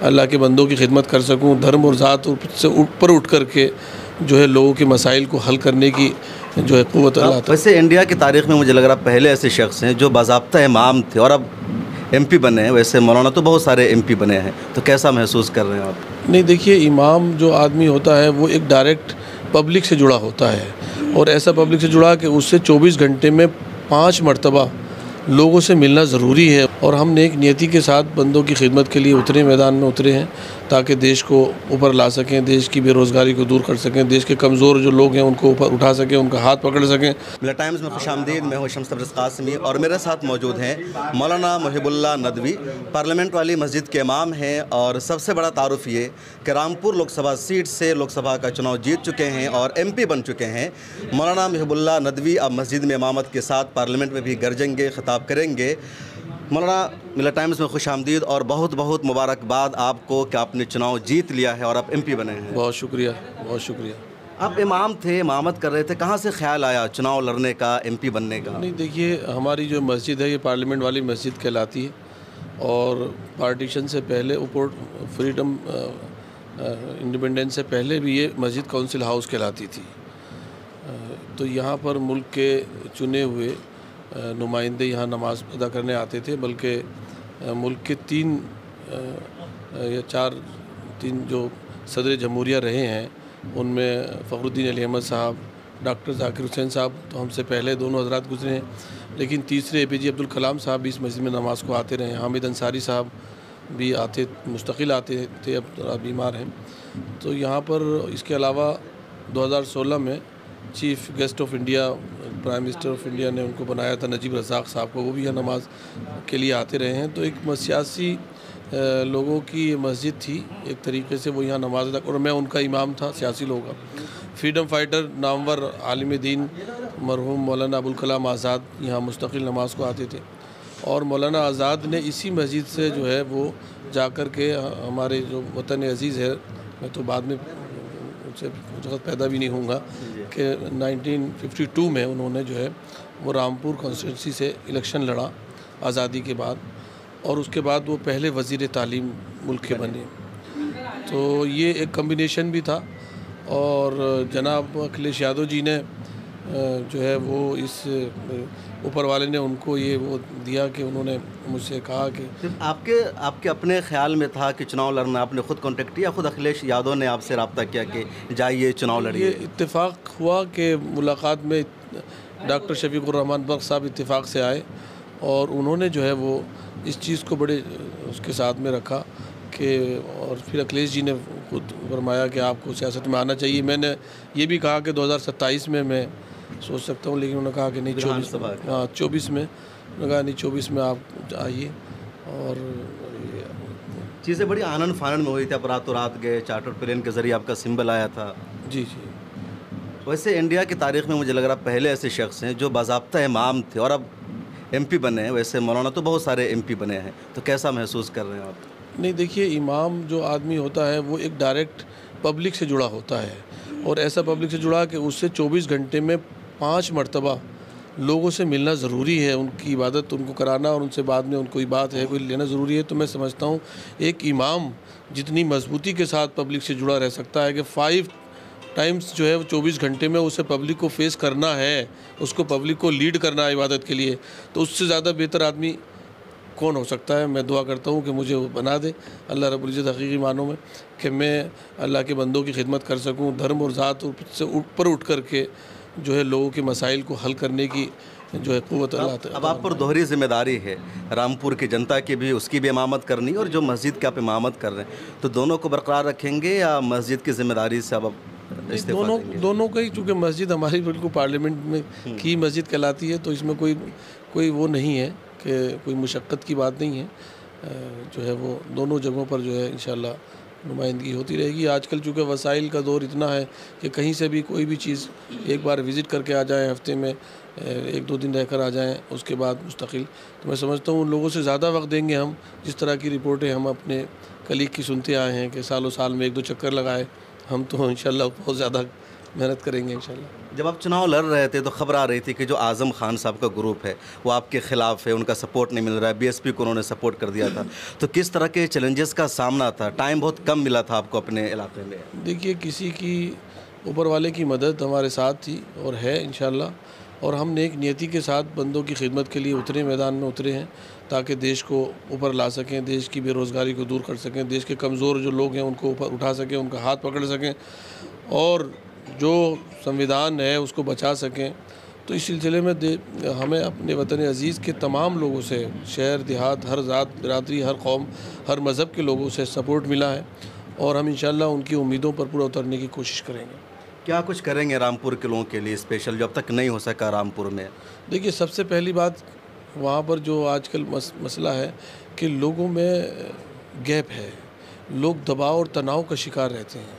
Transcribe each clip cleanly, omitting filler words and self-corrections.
अल्लाह के बंदों की खिदमत कर सकूं, धर्म और ज़ात से ऊपर उठ कर के जो है लोगों के मसाइल को हल करने की जो है क़ुव्वत अल्लाह ताला। वैसे इंडिया की तारीख़ में मुझे लग रहा है पहले ऐसे शख्स हैं जो बाज़ाब्ता इमाम थे और अब एमपी बने हैं। वैसे मौलाना तो बहुत सारे एमपी बने हैं, तो कैसा महसूस कर रहे हैं आप? नहीं देखिए, इमाम जो आदमी होता है वो एक डायरेक्ट पब्लिक से जुड़ा होता है और ऐसा पब्लिक से जुड़ा कि उससे 24 घंटे में 5 मरतबा लोगों से मिलना ज़रूरी है। और हम नेक नियति के साथ बंदों की खिदमत के लिए उतरे, मैदान में उतरे हैं ताकि देश को ऊपर ला सकें, देश की बेरोज़गारी को दूर कर सकें, देश के कमज़ोर जो लोग हैं उनको ऊपर उठा सकें, उनका हाथ पकड़ सकें। मिला टाइम्स में खुशामदीद। मैं हूं शम्स तबरेज़ क़ासिमी और मेरे साथ मौजूद हैं मौलाना मुहिबुल्लाह नदवी, पार्लियामेंट वाली मस्जिद के इमाम हैं। और सबसे बड़ा तारुफ ये कि रामपुर लोकसभा सीट से लोकसभा का चुनाव जीत चुके हैं और एमपी बन चुके हैं। मौलाना मुहिबुल्लाह नदवी अब मस्जिद में इमामत के साथ पार्लियामेंट में भी गरजेंगे, ख़िताब करेंगे। मौलाना, मिला टाइम्स में खुशामदीद और बहुत बहुत मुबारकबाद आपको कि आपने चुनाव जीत लिया है और आप एमपी बने हैं। बहुत शुक्रिया, बहुत शुक्रिया। आप इमाम थे, इमामत कर रहे थे, कहाँ से ख्याल आया चुनाव लड़ने का, एमपी बनने का? नहीं देखिए, हमारी जो मस्जिद है ये पार्लियामेंट वाली मस्जिद कहलाती है और पार्टीशन से पहले ऊपर फ्रीडम इंडिपेंडेंस से पहले भी ये मस्जिद काउंसिल हाउस कहलाती थी। तो यहाँ पर मुल्क के चुने हुए नुमाइंदे यहाँ नमाज़ अदा करने आते थे, बल्कि मुल्क के 3 या 4 जो सदर जमहूरिया रहे हैं उनमें फ़खरुद्दीन अली अहमद साहब, डॉक्टर ज़ाकिर हुसैन साहब तो हमसे पहले दोनों हज़रात गुजरे हैं, लेकिन तीसरे APJ अब्दुल कलाम साहब भी इस मस्जिद में नमाज़ को आते रहे। हामिद अंसारी साहब भी आते, मुस्तकिल आते थे, अब थोड़ा बीमार हैं। तो यहाँ पर इसके अलावा 2016 में chief guest of India, prime minister of India ने उनको बनाया था, नजीब रज़ाक साहब को, वो भी यहाँ नमाज के लिए आते रहे हैं। तो एक सियासी लोगों की मस्जिद थी एक तरीके से, वो यहाँ नमाज अदा, और मैं उनका इमाम था सियासी लोगों का। फ्रीडम फाइटर नामवर आलिम दीन मरहूम मौलाना अबुल कलाम आज़ाद यहाँ मुस्तकिल नमाज को आते थे और मौलाना आज़ाद ने इसी मस्जिद से जो है वो जा कर के हमारे जो वतन अज़ीज़ है, मैं तो बाद में उनसे वक्त पैदा भी नहीं होऊंगा, कि 1952 में उन्होंने जो है वो रामपुर कॉन्स्टिट्यूंसी से इलेक्शन लड़ा आज़ादी के बाद और उसके बाद वो पहले वज़ीर तालीम मुल्क के बने। तो ये एक कम्बिनेशन भी था और जनाब अखिलेश यादव जी ने जो है वो इस ऊपर वाले ने उनको ये वो दिया कि उन्होंने मुझसे कहा कि आपके अपने ख्याल में था कि चुनाव लड़ना, आपने ख़ुद कांटेक्ट किया, ख़ुद अखिलेश यादव ने आपसे रब्ता किया कि जाइए चुनाव लड़िए? ये इत्तेफाक हुआ कि मुलाकात में डॉक्टर शफीकुर रहमान बख्श साहब इत्तेफाक से आए और उन्होंने जो है वो इस चीज़ को बड़े उसके साथ में रखा कि, और फिर अखिलेश जी ने खुद फरमाया कि आपको सियासत में आना चाहिए। मैंने ये भी कहा कि 2027 में मैं सोच सकता हूँ, लेकिन उन्होंने कहा कि नहीं 24 में, उन्होंने कहा नहीं 24 में आप आइए। और चीज़ें बड़ी आनन फानन में हुई थी, आप रातों रात गए, चार्टर प्लेन के ज़रिए आपका सिंबल आया था। जी जी। वैसे इंडिया की तारीख़ में मुझे लग रहा है पहले ऐसे शख्स हैं जो बाज़ाब्ता इमाम थे और अब एमपी बने हैं। वैसे मौलाना तो बहुत सारे एमपी बने हैं, तो कैसा महसूस कर रहे हैं आप? नहीं देखिए, इमाम जो आदमी होता है वो एक डायरेक्ट पब्लिक से जुड़ा होता है और ऐसा पब्लिक से जुड़ा कि उससे 24 घंटे में 5 मरतबा लोगों से मिलना ज़रूरी है, उनकी इबादत उनको कराना और उनसे बाद में उनको बात है कोई लेना ज़रूरी है। तो मैं समझता हूँ एक इमाम जितनी मजबूती के साथ पब्लिक से जुड़ा रह सकता है कि 5 टाइम्स जो है वो 24 घंटे में उसे पब्लिक को फेस करना है, उसको पब्लिक को लीड करना है इबादत के लिए, तो उससे ज़्यादा बेहतर आदमी कौन हो सकता है। मैं दुआ करता हूँ कि मुझे वो बना दे अल्लाह रब्बुल इज़्ज़त हकीकी मानों में, कि मैं अल्लाह के बंदों की खिदमत कर सकूँ, धर्म और ज़ात से ऊपर उठ कर के जो है लोगों के मसाइल को हल करने की जो है क़ुव्वत अल्लाह ताला। अब आप पर दोहरी जिम्मेदारी है, रामपुर की जनता की भी, उसकी भी इमामत करनी और जो मस्जिद की आप इमामत कर रहे हैं, तो दोनों को बरकरार रखेंगे या मस्जिद की जिम्मेदारी से अब दोनों का ही, चूँकि मस्जिद हमारी बिल्कुल पार्लियामेंट में की मस्जिद कहलाती है, तो इसमें कोई वो नहीं है कि कोई मुशक्क़त की बात नहीं है। जो है वो दोनों जगहों पर जो है इंशाअल्लाह नुमाइंदगी होती रहेगी। आजकल चूँकि वसाइल का दौर इतना है कि कहीं से भी कोई भी चीज़ एक बार विज़िट करके आ जाए, हफ्ते में 1-2 दिन रहकर आ जाएं, उसके बाद मुस्तकिल, तो मैं समझता हूँ उन लोगों से ज़्यादा वक्त देंगे हम। जिस तरह की रिपोर्टें हम अपने कलीग की सुनते आए हैं कि सालों साल में 1-2 चक्कर लगाए, हम तो इंशाअल्लाह बहुत ज़्यादा मेहनत करेंगे इंशाल्लाह। जब आप चुनाव लड़ रहे थे तो खबर आ रही थी कि जो आज़म खान साहब का ग्रुप है वो आपके ख़िलाफ़ है, उनका सपोर्ट नहीं मिल रहा है, बीएसपी को उन्होंने सपोर्ट कर दिया था। तो किस तरह के चैलेंजेस का सामना था? टाइम बहुत कम मिला था आपको अपने इलाके में। देखिए, किसी की ऊपर वाले की मदद हमारे साथ थी और है इंशाल्लाह, और हम नेक नियति के साथ बंदों की खिदमत के लिए उतरे, मैदान में उतरे हैं ताकि देश को ऊपर ला सकें, देश की बेरोज़गारी को दूर कर सकें, देश के कमज़ोर जो लोग हैं उनको ऊपर उठा सकें, उनका हाथ पकड़ सकें और जो संविधान है उसको बचा सकें। तो इस सिलसिले में हमें अपने वतन अज़ीज़ के तमाम लोगों से, शहर देहात, हर ज़ात बिरादरी, हर कौम, हर मज़हब के लोगों से सपोर्ट मिला है और हम इंशाल्लाह उनकी उम्मीदों पर पूरा उतरने की कोशिश करेंगे। क्या कुछ करेंगे रामपुर के लोगों के लिए स्पेशल जो अब तक नहीं हो सका रामपुर में? देखिए, सबसे पहली बात वहाँ पर जो आजकल मसला है कि लोगों में गैप है, लोग दबाव और तनाव का शिकार रहते हैं।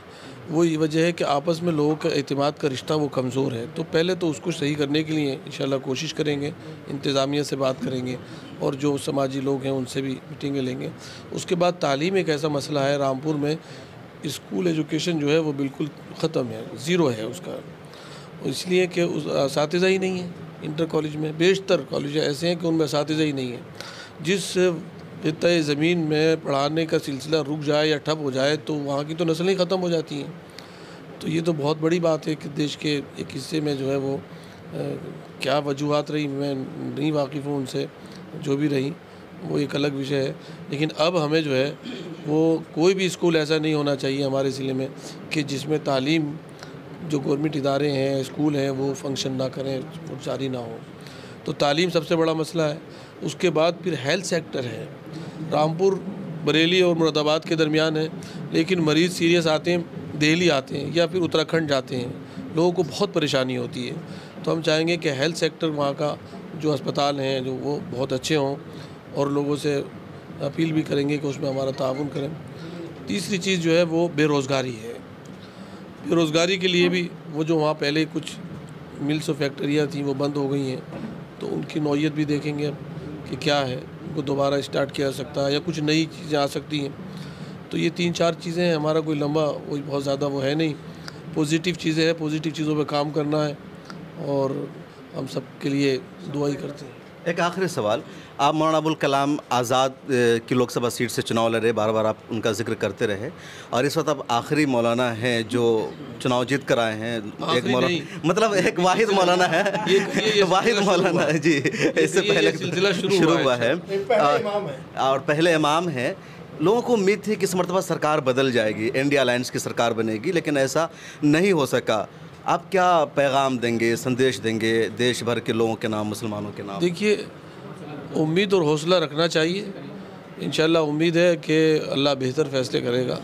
वो ये वजह है कि आपस में लोगों का एतमाद का रिश्ता वो कमज़ोर है। तो पहले तो उसको सही करने के लिए इंशाल्लाह कोशिश करेंगे, इंतज़ामिया से बात करेंगे और जो समाजी लोग हैं उनसे भी मीटिंगें लेंगे। उसके बाद तालीम एक ऐसा मसला है, रामपुर में स्कूल एजुकेशन जो है वो बिल्कुल ख़त्म है, ज़ीरो है उसका, इसलिए कि उस असातिज़ा ही नहीं है। इंटर कॉलेज में बेशतर कॉलेज ऐसे हैं कि उनमें असातिज़ा ही नहीं है। जिस खित्ते ज़मीन में पढ़ाने का सिलसिला रुक जाए या ठप हो जाए तो वहाँ की तो नस्लें ही ख़त्म हो जाती हैं। तो ये तो बहुत बड़ी बात है कि देश के एक हिस्से में जो है वो क्या वजूहात रही, मैं नहीं वाकिफ़ हूँ उनसे, जो भी रही वो एक अलग विषय है। लेकिन अब हमें जो है वो कोई भी स्कूल ऐसा नहीं होना चाहिए हमारे ज़िले में कि जिसमें तालीम, जो गवर्नमेंट इदारे हैं, स्कूल हैं, वो फंक्शन ना करें, वो जारी ना हो। तो तालीम सबसे बड़ा मसला है। उसके बाद फिर हेल्थ सेक्टर है। रामपुर बरेली और मुरादाबाद के दरमियान है, लेकिन मरीज़ सीरियस आते हैं दिल्ली आते हैं या फिर उत्तराखंड जाते हैं, लोगों को बहुत परेशानी होती है। तो हम चाहेंगे कि हेल्थ सेक्टर वहाँ का जो अस्पताल हैं जो वो बहुत अच्छे हों और लोगों से अपील भी करेंगे कि उसमें हमारा ताउन करें। तीसरी चीज़ जो है वो बेरोज़गारी है। बेरोज़गारी के लिए भी वो जो वहाँ पहले कुछ मिल्स और फैक्ट्रियाँ थी वो बंद हो गई हैं, तो उनकी नौयत भी देखेंगे अब कि क्या है, उनको दोबारा स्टार्ट किया जा सकता है या कुछ नई चीज़ें आ सकती हैं। तो ये 3-4 चीज़ें हैं। हमारा कोई लंबा कोई बहुत ज़्यादा वो है नहीं, पॉजिटिव चीज़ें हैं, पॉजिटिव चीज़ों पे काम करना है और हम सब के लिए दुआ ही करते हैं। एक आखिरी सवाल, आप मौलाना अबुल कलाम आज़ाद की लोकसभा सीट से चुनाव लड़े, बार बार आप उनका जिक्र करते रहे और इस वक्त आप आखिरी मौलाना हैं जो चुनाव जीत कर आए हैं। एक मौलाना मतलब एक वाहिद मौलाना है, ये वाहिद मौलाना है जी, इससे पहले सिलसिला शुरू हुआ है और पहले इमाम है। लोगों को उम्मीद थी कि इस मरतबा सरकार बदल जाएगी, इंडिया अलायंस की सरकार बनेगी, लेकिन ऐसा नहीं हो सका। आप क्या पैगाम देंगे, संदेश देंगे देश भर के लोगों के नाम, मुसलमानों के नाम? देखिए, उम्मीद और हौसला रखना चाहिए। इंशाल्लाह उम्मीद है कि अल्लाह बेहतर फ़ैसले करेगा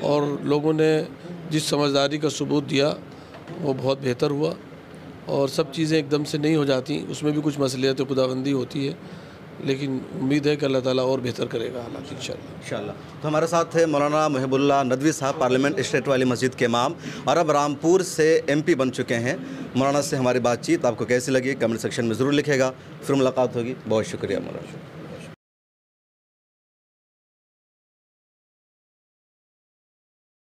और लोगों ने जिस समझदारी का सबूत दिया वो बहुत बेहतर हुआ और सब चीज़ें एकदम से नहीं हो जाती, उसमें भी कुछ मसलियत खुदाबंदी होती है, लेकिन उम्मीद है कि अल्लाह ताला और बेहतर करेगा हालात इंशाल्लाह। तो हमारे साथ है मौलाना मुहिबुल्लाह नदवी साहब, पार्लियामेंट स्टेट वाली मस्जिद के इमाम और अब रामपुर से MP बन चुके हैं। मौलाना से हमारी बातचीत आपको कैसी लगी कमेंट सेक्शन में ज़रूर लिखेगा। फिर मुलाकात होगी। बहुत शुक्रिया मौलाना।